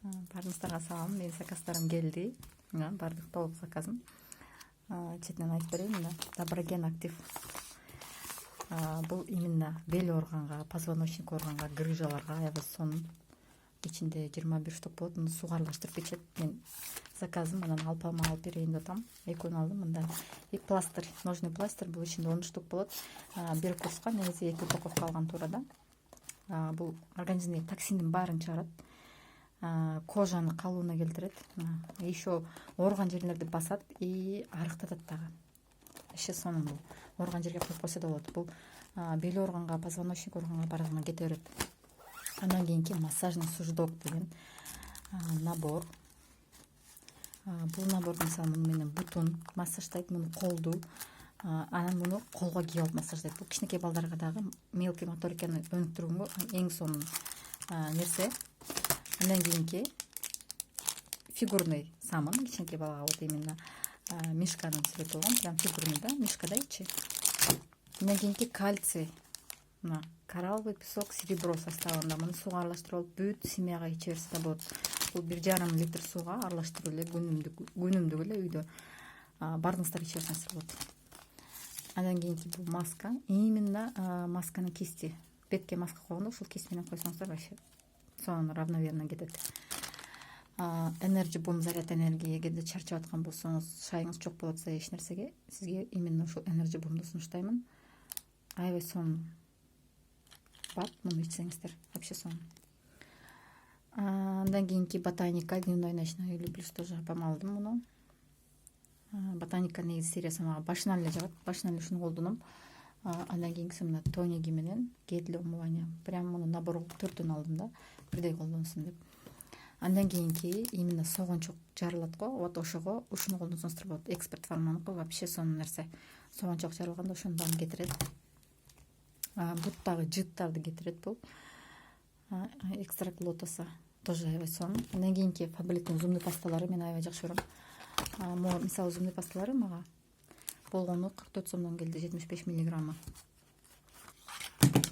Баарыңыздарга салам. Менин заказдарым келди. Баардык толук заказым. Четинен айтып берейин, мына Доброген актив. Бул именно бел органга, позвоночник органга, грыжаларга, аябай сонун. Ичинде 21 штук болот. Муну сууга аралаштырып ичет. Мен заказым анан алпама алып берейин деп атам. Экөөнү алдым мындан. И пластырь, ножный пластырь, бул ичинде 10 штук болот. Бир курска негизи 2 упаковка алган туура да. Бул организмдеги токсиндин баарын чыгарат. Кожаны калууна келтирет. Еще орган жерлерди басат и арыктатат дагы. Вообще сонун бул. Орган жерге коюп койсо да болот. Бул бел органга, позвоночник органга баардыгына кете берет. Андан кийинки массажный суждок деген набор. Бул наборду мисалы муну менен бутун массаждайт, муну колду, анан муну колго кийип алып массаждайт. Бул кичинекей балдарга дагы мелкий моториканы өнүктүрүүгө эң сонун нерсе. Андан кийинки фигурный самын, кичинекей балага вот именно мишканын сурети болгон, прям фигурный да, мишкадайчы. Андан кийинки кальций, мына коралловый песок, серебро составында. Муну сууга аралаштырып алып бүт семьяга иче берсе да болот. Бул 1,5 литр сууга аралаштырып эле күнүмдүк эле үйдө бардыңыздар иче берсеңиздер болот. Андан кийинки бул маска, именно масканын кисти. Бетке маска койгондо ушул кисть менен койсоңуздар вообще сонун равномерно кетет. Energy Boom заряд энергия, эгерде чарчап аткан болсоңуз, шайыңыз жок болот атса эч нерсеге, сизге именно ушул Energy Boom'ду сунуштаймын. Аябай сонун. Бат, муну ичсеңиздер, вообще сонун. Андан кийинки ботаника, дневной ночной люблю, тоже апам алдым муну. Ботаника негизи сериясы мага башынан эле жагат, башынан эле ушуну колдоном. Андан кийинкиси мына тониги менен гель для умывания. Прям муну набор 4төн алдым да, бирдей колдонсун деп. Андан кийинки именно согончок жарылат го, вот ошого ушуну колдонсоңуздар болот. Эксперт фарманыкы вообще сонун нерсе. Согончок жарылганда ошонун баарын кетирет. Буттагы жыттарды кетирет бул. Экстракт лотоса тоже аябай сонун. Андан кийинки Фабриликтин зумдуу пасталары мен аябай жакшы көрөм. Могу мисалы зумдуу пасталары мага болгону 44 сомдон келди, 75 миллиграммы.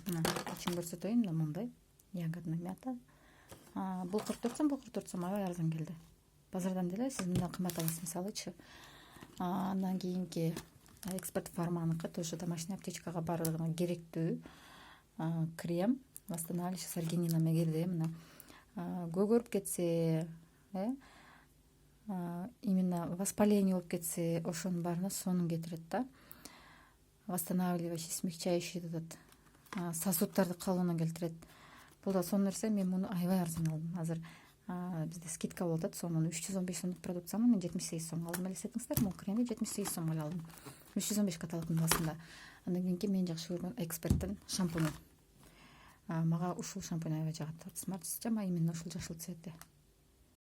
Мына ичин көрсөтөйүн, мына мындай ягодный мята. Бул 44 сом, бул 44 сом, аябай арзан келди. Базардан деле сиз мындан кымбат аласыз мисалычы. Андан кийинки эксперт фарманыкы, тоже домашний аптечкага баардыгына керектүү крем, восстанавливающий с аргинином. Эгерде мына көгөрүп кетсе, именно воспаление болуп кетсе, ошонун баарына сонун кетирет да. Восстанавливающий, смягчающий этот сосуддарды калууна келтирет. Бул да сонун нерсе. Мен муну аябай арзан алдым. Азыр бизде скидка болуп атат. Сонун 315 сомдук продукцияны мен 78 сом алдым. Элестетиңиздер, могу кремди 78 сомго эле алдым. 315 каталыктын басында. Андан кийинки мен жакшы көргөн эксперттин шампуню. Мага ушул шампунь аябай жагат. Smart System именно ушул жашыл цветте.